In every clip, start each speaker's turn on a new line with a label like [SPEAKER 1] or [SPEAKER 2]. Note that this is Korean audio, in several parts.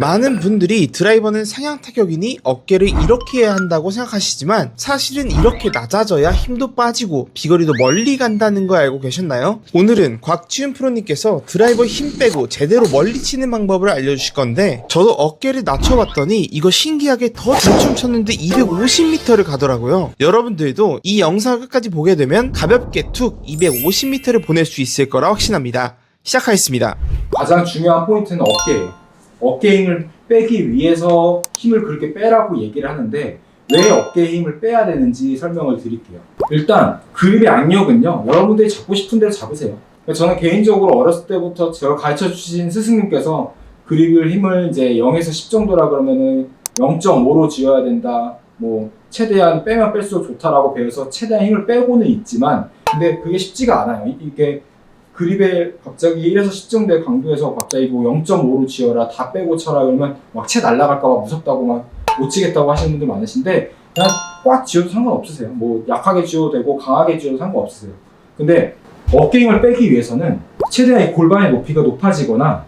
[SPEAKER 1] 많은 분들이 드라이버는 상향 타격이니 어깨를 이렇게 해야 한다고 생각하시지만 사실은 이렇게 낮아져야 힘도 빠지고 비거리도 멀리 간다는 거 알고 계셨나요? 오늘은 곽지훈 프로님께서 드라이버 힘 빼고 제대로 멀리 치는 방법을 알려주실 건데 저도 어깨를 낮춰봤더니 이거 신기하게 더 대충 쳤는데 250m를 가더라고요. 여러분들도 이 영상을 끝까지 보게 되면 가볍게 툭 250m를 보낼 수 있을 거라 확신합니다. 시작하겠습니다.
[SPEAKER 2] 가장 중요한 포인트는 어깨예요. 어깨 힘을 빼기 위해서 힘을 그렇게 빼라고 얘기를 하는데 왜 어깨 힘을 빼야 되는지 설명을 드릴게요. 일단 그립의 악력은요, 여러분들이 잡고 싶은 대로 잡으세요. 저는 개인적으로 어렸을 때부터 제가 가르쳐 주신 스승님께서 그립을 힘을 이제 0에서 10 정도라 그러면은 0.5로 쥐어야 된다, 뭐 최대한 빼면 뺄수록 좋다라고 배워서 최대한 힘을 빼고는 있지만 근데 그게 쉽지가 않아요. 이게 그립에 갑자기 1에서 10 정도의 강도에서 갑자기 뭐 0.5로 쥐어라, 다 빼고 쳐라 그러면 막 채 날아갈까봐 무섭다고 막 못 치겠다고 하시는 분들 많으신데 그냥 꽉 쥐어도 상관없으세요. 뭐 약하게 쥐어도 되고 강하게 쥐어도 상관없으세요. 근데 어깨 힘을 빼기 위해서는 최대한 골반의 높이가 높아지거나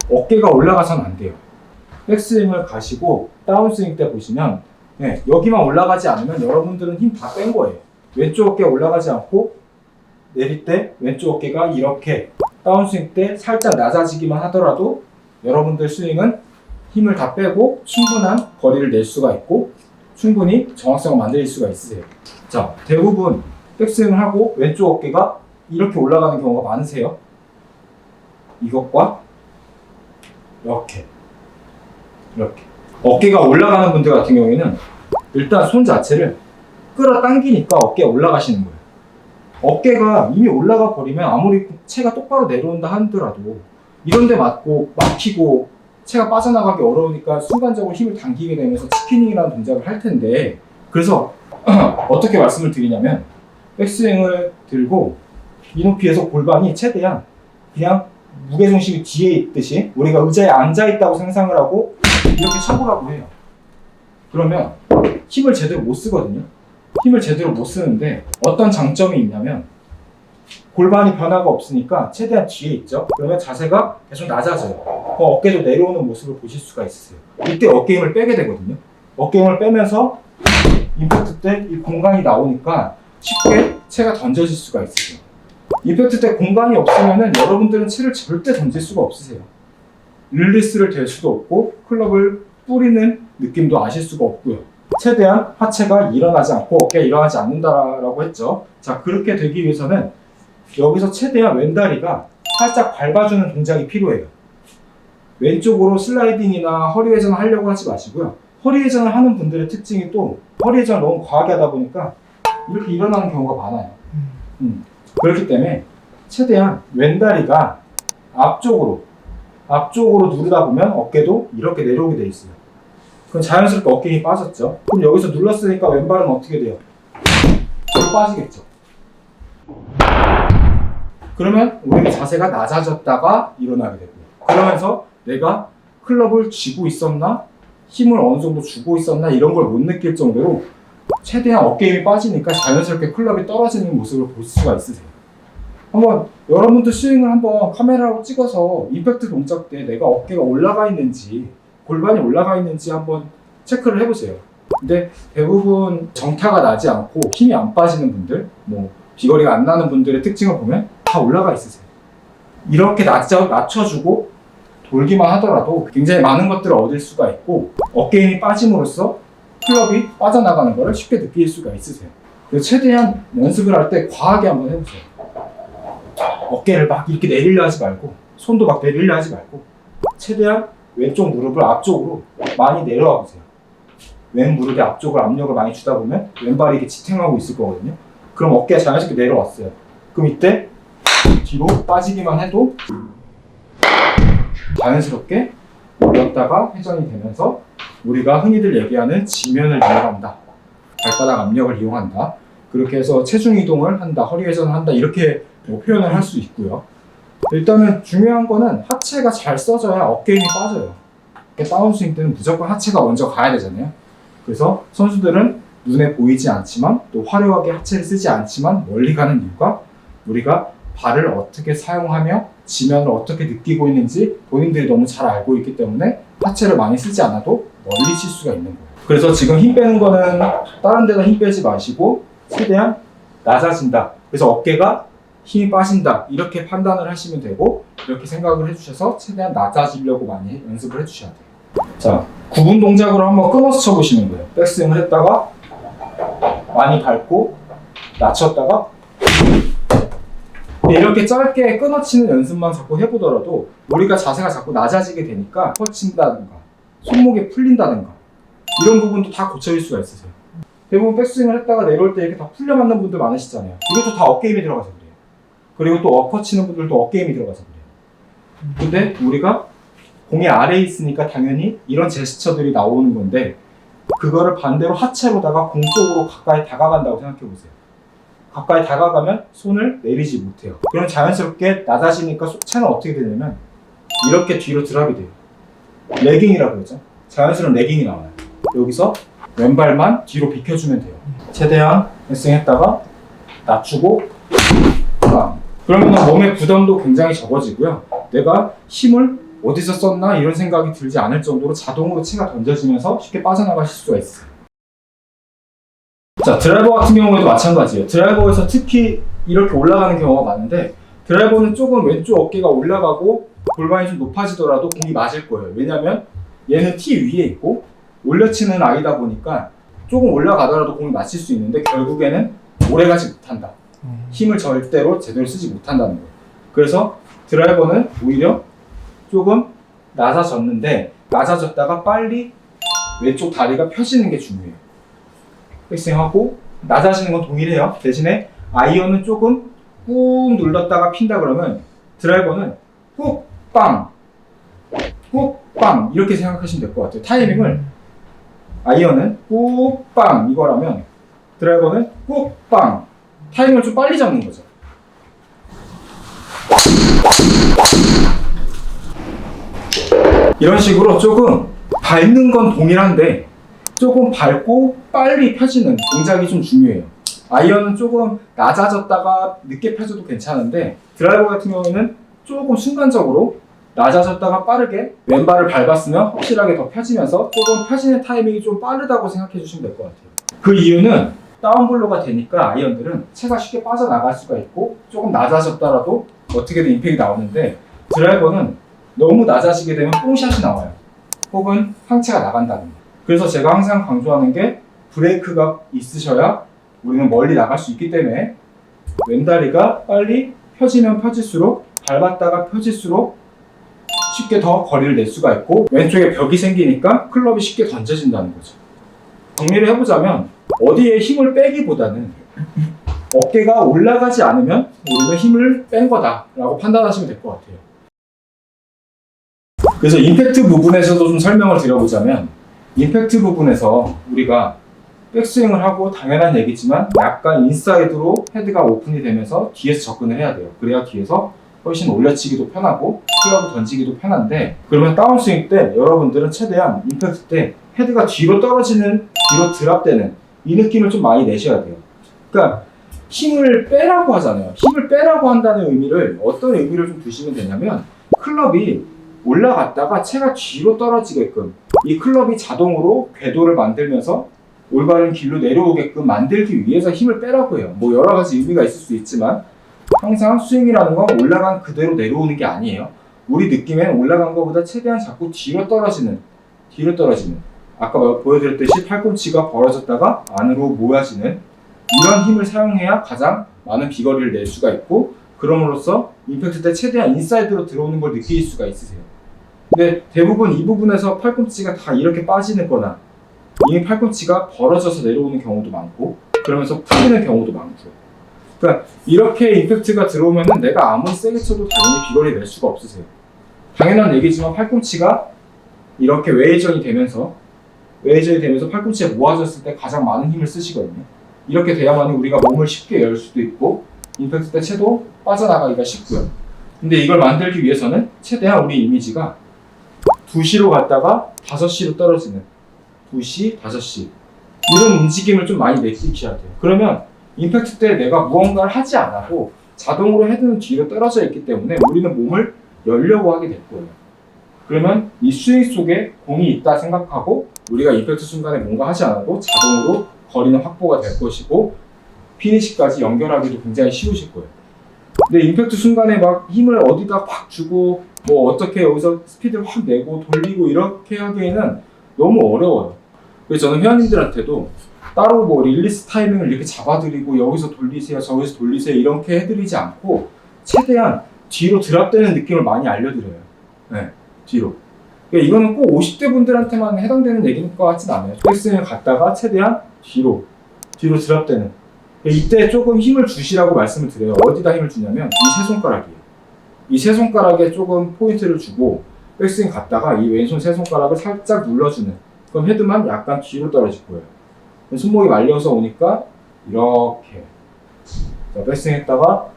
[SPEAKER 2] 어깨가 올라가서는 안 돼요. 백스윙을 가시고 다운스윙 때 보시면 여기만 올라가지 않으면 여러분들은 힘 다 뺀 거예요. 왼쪽 어깨 올라가지 않고 내릴 때 왼쪽 어깨가 이렇게 다운스윙 때 살짝 낮아지기만 하더라도 여러분들 스윙은 힘을 다 빼고 충분한 거리를 낼 수가 있고 충분히 정확성을 만들 수가 있으세요. 자, 대부분 백스윙을 하고 왼쪽 어깨가 이렇게 올라가는 경우가 많으세요. 이것과 이렇게 어깨가 올라가는 분들 같은 경우에는 일단 손 자체를 끌어당기니까 어깨가 올라가시는 거예요. 어깨가 이미 올라가 버리면 아무리 채가 똑바로 내려온다 하더라도 이런 데 맞고 막히고 채가 빠져나가기 어려우니까 순간적으로 힘을 당기게 되면서 치피닝이라는 동작을 할 텐데 그래서 어떻게 말씀을 드리냐면 백스윙을 들고 이 높이에서 골반이 최대한 그냥 무게중심이 뒤에 있듯이 우리가 의자에 앉아있다고 상상을 하고 이렇게 쳐보라고 해요. 그러면 힘을 제대로 못 쓰거든요. 힘을 제대로 못 쓰는데 어떤 장점이 있냐면 골반이 변화가 없으니까 최대한 뒤에 있죠. 그러면 자세가 계속 낮아져요. 어깨도 내려오는 모습을 보실 수가 있으세요. 이때 어깨 힘을 빼게 되거든요. 어깨 힘을 빼면서 임팩트 때 이 공간이 나오니까 쉽게 채가 던져질 수가 있으세요. 임팩트 때 공간이 없으면은 여러분들은 채를 절대 던질 수가 없으세요. 릴리스를 댈 수도 없고 클럽을 뿌리는 느낌도 아실 수가 없고요. 최대한 하체가 일어나지 않고 어깨가 일어나지 않는다라고 했죠. 자, 그렇게 되기 위해서는 여기서 최대한 왼다리가 살짝 밟아주는 동작이 필요해요. 왼쪽으로 슬라이딩이나 허리 회전을 하려고 하지 마시고요. 허리 회전을 하는 분들의 특징이 또 허리 회전을 너무 과하게 하다 보니까 이렇게 일어나는 경우가 많아요. 그렇기 때문에 최대한 왼다리가 앞쪽으로 누르다 보면 어깨도 이렇게 내려오게 돼 있어요. 그럼 자연스럽게 어깨 힘이 빠졌죠. 그럼 여기서 눌렀으니까 왼발은 어떻게 돼요? 뒤로 빠지겠죠. 그러면 우리의 자세가 낮아졌다가 일어나게 되고요. 그러면서 내가 클럽을 쥐고 있었나? 힘을 어느 정도 주고 있었나? 이런 걸 못 느낄 정도로 최대한 어깨 힘이 빠지니까 자연스럽게 클럽이 떨어지는 모습을 볼 수가 있으세요. 한번 여러분들 스윙을 한번 카메라로 찍어서 임팩트 동작 때 내가 어깨가 올라가 있는지 골반이 올라가 있는지 한번 체크를 해보세요. 근데 대부분 정타가 나지 않고 힘이 안 빠지는 분들, 뭐 비거리가 안 나는 분들의 특징을 보면 다 올라가 있으세요. 이렇게 낮춰주고 돌기만 하더라도 굉장히 많은 것들을 얻을 수가 있고 어깨 힘이 빠짐으로써 클럽이 빠져나가는 것을 쉽게 느낄 수가 있으세요. 그래서 최대한 연습을 할 때 과하게 한번 해보세요. 어깨를 막 이렇게 내리려 하지 말고 손도 막 내리려 하지 말고 최대한 왼쪽 무릎을 앞쪽으로 많이 내려와 보세요. 왼 무릎의 앞쪽으로 압력을 많이 주다 보면 왼발이 이렇게 지탱하고 있을 거거든요. 그럼 어깨가 자연스럽게 내려왔어요. 그럼 이때 뒤로 빠지기만 해도 자연스럽게 올렸다가 회전이 되면서 우리가 흔히들 얘기하는 지면을 이용한다, 발바닥 압력을 이용한다, 그렇게 해서 체중 이동을 한다, 허리 회전을 한다, 이렇게 뭐 표현을 할 수 있고요. 일단은 중요한 거는 하체가 잘 써져야 어깨 힘이 빠져요. 다운스윙 때는 무조건 하체가 먼저 가야 되잖아요. 그래서 선수들은 눈에 보이지 않지만 또 화려하게 하체를 쓰지 않지만 멀리 가는 이유가 우리가 발을 어떻게 사용하며 지면을 어떻게 느끼고 있는지 본인들이 너무 잘 알고 있기 때문에 하체를 많이 쓰지 않아도 멀리 칠 수가 있는 거예요. 그래서 지금 힘 빼는 거는 다른 데다 힘 빼지 마시고 최대한 낮아진다. 그래서 어깨가 힘이 빠진다. 이렇게 판단을 하시면 되고 이렇게 생각을 해주셔서 최대한 낮아지려고 많이 연습을 해주셔야 돼요. 자, 구분 동작으로 한번 끊어서 쳐보시는 거예요. 백스윙을 했다가 많이 밟고 낮췄다가 이렇게 짧게 끊어치는 연습만 자꾸 해보더라도 우리가 자세가 자꾸 낮아지게 되니까 뻗친다든가 손목이 풀린다든가 이런 부분도 다 고쳐질 수가 있으세요. 대부분 백스윙을 했다가 내려올 때 이렇게 다 풀려 맞는 분들 많으시잖아요. 이것도 다 어깨 힘이 들어가서 그래요. 그리고 또 어퍼 치는 분들도 어깨 힘이 들어가서 그래요. 근데 우리가 공이 아래에 있으니까 당연히 이런 제스처들이 나오는 건데 그거를 반대로 하체로다가 공 쪽으로 가까이 다가간다고 생각해 보세요. 가까이 다가가면 손을 내리지 못해요. 그럼 자연스럽게 낮아지니까 체는 어떻게 되냐면 이렇게 뒤로 드랍이 돼요. 레깅이라고 그러죠. 자연스러운 레깅이 나와요. 여기서 왼발만 뒤로 비켜주면 돼요. 최대한 백스윙했다가 낮추고 그러면 몸의 부담도 굉장히 적어지고요. 내가 힘을 어디서 썼나 이런 생각이 들지 않을 정도로 자동으로 체가 던져지면서 쉽게 빠져나가실 수가 있어요. 자, 드라이버 같은 경우에도 마찬가지예요. 드라이버에서 특히 이렇게 올라가는 경우가 많은데 드라이버는 조금 왼쪽 어깨가 올라가고 골반이 좀 높아지더라도 공이 맞을 거예요. 왜냐면 얘는 티 위에 있고 올려치는 아이다 보니까 조금 올라가더라도 공이 맞힐 수 있는데 결국에는 오래가지 못한다. 힘을 절대로 제대로 쓰지 못한다는 거예요. 그래서 드라이버는 오히려 조금 낮아졌는데 낮아졌다가 빨리 왼쪽 다리가 펴지는 게 중요해요. 백스윙하고 낮아지는 건 동일해요. 대신에 아이언은 조금 꾹 눌렀다가 핀다 그러면 드라이버는 꾹 빵, 꾹 빵 이렇게 생각하시면 될 것 같아요. 타이밍을 아이언은 꾹 빵 이거라면 드라이버는 꾹 빵 타이밍을 좀 빨리 잡는 거죠. 이런 식으로 조금 밟는 건 동일한데 조금 밟고 빨리 펴지는 동작이 좀 중요해요. 아이언은 조금 낮아졌다가 늦게 펴져도 괜찮은데 드라이버 같은 경우에는 조금 순간적으로 낮아졌다가 빠르게 왼발을 밟았으면 확실하게 더 펴지면서 조금 펴지는 타이밍이 좀 빠르다고 생각해 주시면 될 것 같아요. 그 이유는 다운블로가 되니까 아이언들은 체가 쉽게 빠져나갈 수가 있고 조금 낮아졌더라도 어떻게든 임팩이 나오는데 드라이버는 너무 낮아지게 되면 뽕샷이 나와요. 혹은 상체가 나간다는 거예요. 그래서 제가 항상 강조하는 게 브레이크가 있으셔야 우리는 멀리 나갈 수 있기 때문에 왼다리가 빨리 펴지면 펴질수록 밟았다가 펴질수록 쉽게 더 거리를 낼 수가 있고 왼쪽에 벽이 생기니까 클럽이 쉽게 던져진다는 거죠. 정리를 해보자면 어디에 힘을 빼기보다는 어깨가 올라가지 않으면 우리는 힘을 뺀 거다라고 판단하시면 될 것 같아요. 그래서 임팩트 부분에서도 좀 설명을 드려보자면 임팩트 부분에서 우리가 백스윙을 하고 당연한 얘기지만 약간 인사이드로 헤드가 오픈이 되면서 뒤에서 접근을 해야 돼요. 그래야 뒤에서 훨씬 올려치기도 편하고 클럽을 던지기도 편한데 그러면 다운스윙 때 여러분들은 최대한 임팩트 때 헤드가 뒤로 떨어지는 뒤로 드랍되는 이 느낌을 좀 많이 내셔야 돼요. 그러니까 힘을 빼라고 하잖아요. 힘을 빼라고 한다는 의미를 어떤 의미를 좀 두시면 되냐면 클럽이 올라갔다가 체가 뒤로 떨어지게끔 이 클럽이 자동으로 궤도를 만들면서 올바른 길로 내려오게끔 만들기 위해서 힘을 빼라고 해요. 뭐 여러 가지 의미가 있을 수 있지만 항상 스윙이라는 건 올라간 그대로 내려오는 게 아니에요. 우리 느낌에는 올라간 것보다 최대한 자꾸 뒤로 떨어지는 아까 보여드렸듯이 팔꿈치가 벌어졌다가 안으로 모여지는 이런 힘을 사용해야 가장 많은 비거리를 낼 수가 있고 그럼으로써 임팩트 때 최대한 인사이드로 들어오는 걸 느낄 수가 있으세요. 근데 대부분 이 부분에서 팔꿈치가 다 이렇게 빠지는 거나 이미 팔꿈치가 벌어져서 내려오는 경우도 많고 그러면서 풀리는 경우도 많고요. 그러니까 이렇게 임팩트가 들어오면은 내가 아무리 세게 쳐도 당연히 비거리 낼 수가 없으세요. 당연한 얘기지만 팔꿈치가 이렇게 웨이전이 되면서 팔꿈치가 모아졌을 때 가장 많은 힘을 쓰시거든요. 이렇게 돼야만 우리가 몸을 쉽게 열 수도 있고 임팩트 때 채도 빠져나가기가 쉽고요. 근데 이걸 만들기 위해서는 최대한 우리 이미지가 2시로 갔다가 5시로 떨어지는 2시, 5시 이런 움직임을 좀 많이 내키셔야 돼요. 그러면 임팩트 때 내가 무언가를 하지 않아도 자동으로 헤드는 뒤로 떨어져 있기 때문에 우리는 몸을 열려고 하게 될 거예요. 그러면 이 스윙 속에 공이 있다 생각하고 우리가 임팩트 순간에 뭔가 하지 않아도 자동으로 거리는 확보가 될 것이고 피니시까지 연결하기도 굉장히 쉬우실 거예요. 근데 임팩트 순간에 막 힘을 어디다 팍 주고 뭐 어떻게 여기서 스피드를 확 내고 돌리고 이렇게 하기에는 너무 어려워요. 그래서 저는 회원님들한테도 따로 뭐 릴리스 타이밍을 이렇게 잡아드리고 여기서 돌리세요 저기서 돌리세요 이렇게 해드리지 않고 최대한 뒤로 드랍되는 느낌을 많이 알려드려요. 네, 뒤로. 그러니까 이거는 꼭 50대 분들한테만 해당되는 얘기인 것 같진 않아요. 백스윙을 갔다가 최대한 뒤로 드랍되는. 이때 조금 힘을 주시라고 말씀을 드려요. 어디다 힘을 주냐면 이 세 손가락이에요. 이 세 손가락에 조금 포인트를 주고 백스윙 갔다가 이 왼손 세 손가락을 살짝 눌러주는. 그럼 헤드만 약간 뒤로 떨어질 거예요. 손목이 말려서 오니까 이렇게. 자, 백스윙 했다가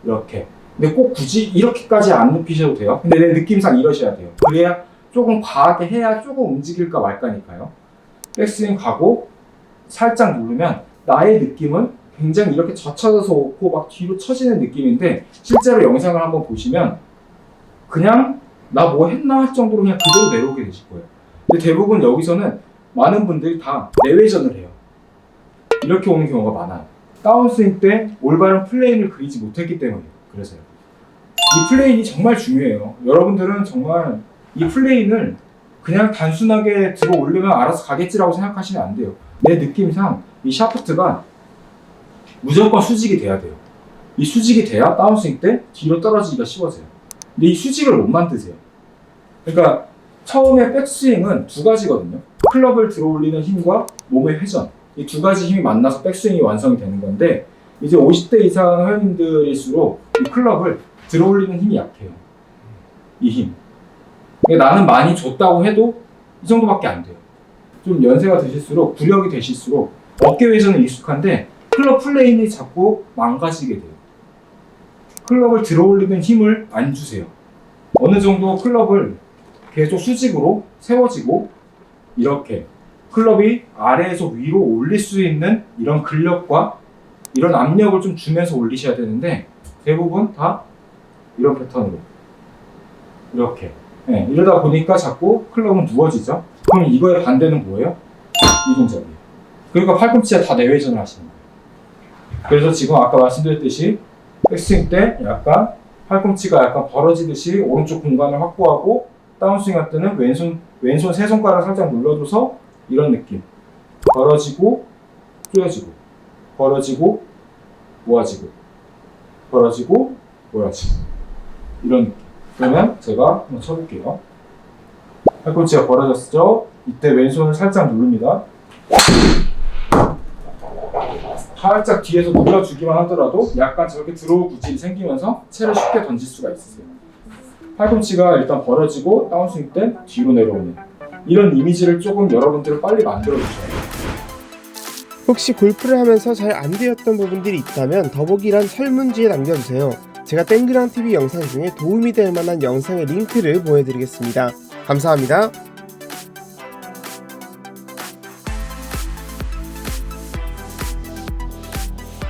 [SPEAKER 2] 이렇게. 근데 꼭 굳이 이렇게까지 안 눕히셔도 돼요. 근데 내 느낌상 이러셔야 돼요. 그래야 조금 과하게 해야 조금 움직일까 말까니까요. 백스윙 가고 살짝 누르면 나의 느낌은 굉장히 이렇게 젖혀져서 오고 막 뒤로 처지는 느낌인데 실제로 영상을 한번 보시면 그냥 나 뭐 했나 할 정도로 그냥 그대로 내려오게 되실 거예요. 근데 대부분 여기서는 많은 분들이 다 내외전을 해요. 이렇게 오는 경우가 많아요. 다운스윙 때 올바른 플레인을 그리지 못했기 때문이에요. 그래서요. 이 플레인이 정말 중요해요. 여러분들은 정말 이 플레인을 그냥 단순하게 들어 올리면 알아서 가겠지라고 생각하시면 안 돼요. 내 느낌상 이 샤프트가 무조건 수직이 돼야 돼요. 이 수직이 돼야 다운스윙 때 뒤로 떨어지기가 쉬워져요. 근데 이 수직을 못 만드세요. 그러니까 처음에 백스윙은 두 가지거든요. 클럽을 들어 올리는 힘과 몸의 회전. 이 두 가지 힘이 만나서 백스윙이 완성이 되는 건데 이제 50대 이상 회원님들일수록 이 클럽을 들어 올리는 힘이 약해요. 이 힘. 그러니까 나는 많이 줬다고 해도 이 정도밖에 안 돼요. 좀 연세가 드실수록 구력이 되실수록 어깨 회전은 익숙한데 클럽 플레인이 자꾸 망가지게 돼요. 클럽을 들어 올리는 힘을 안 주세요. 어느 정도 클럽을 계속 수직으로 세워지고 이렇게 클럽이 아래에서 위로 올릴 수 있는 이런 근력과 이런 압력을 좀 주면서 올리셔야 되는데 대부분 다 이런 패턴으로 이렇게 이러다 보니까 자꾸 클럽은 누워지죠. 그럼 이거의 반대는 뭐예요? 이 동작이에요. 그러니까 팔꿈치에 다 내외전을 하시는 거예요. 그래서 지금 아까 말씀드렸듯이 백스윙 때 약간 팔꿈치가 약간 벌어지듯이 오른쪽 공간을 확보하고 다운스윙 할 때는 왼손 세 손가락 살짝 눌러줘서 이런 느낌. 벌어지고 쪼여지고 벌어지고 모아지고 벌어지고 모아지고 이런 느낌. 그러면 제가 한번 쳐볼게요. 팔꿈치가 벌어졌죠? 이때 왼손을 살짝 누릅니다. 살짝 뒤에서 눌러주기만 하더라도 약간 저렇게 들어올 구질이 생기면서 채를 쉽게 던질 수가 있으세요. 팔꿈치가 일단 벌어지고 다운스윙 때 뒤로 내려오는 이런 이미지를 조금 여러분들은 빨리 만들어 주셔야 돼요.
[SPEAKER 1] 혹시 골프를 하면서 잘 안 되었던 부분들이 있다면 더보기란 설문지에 남겨주세요. 제가 땡그랑TV 영상 중에 도움이 될 만한 영상의 링크를 보내드리겠습니다. 감사합니다.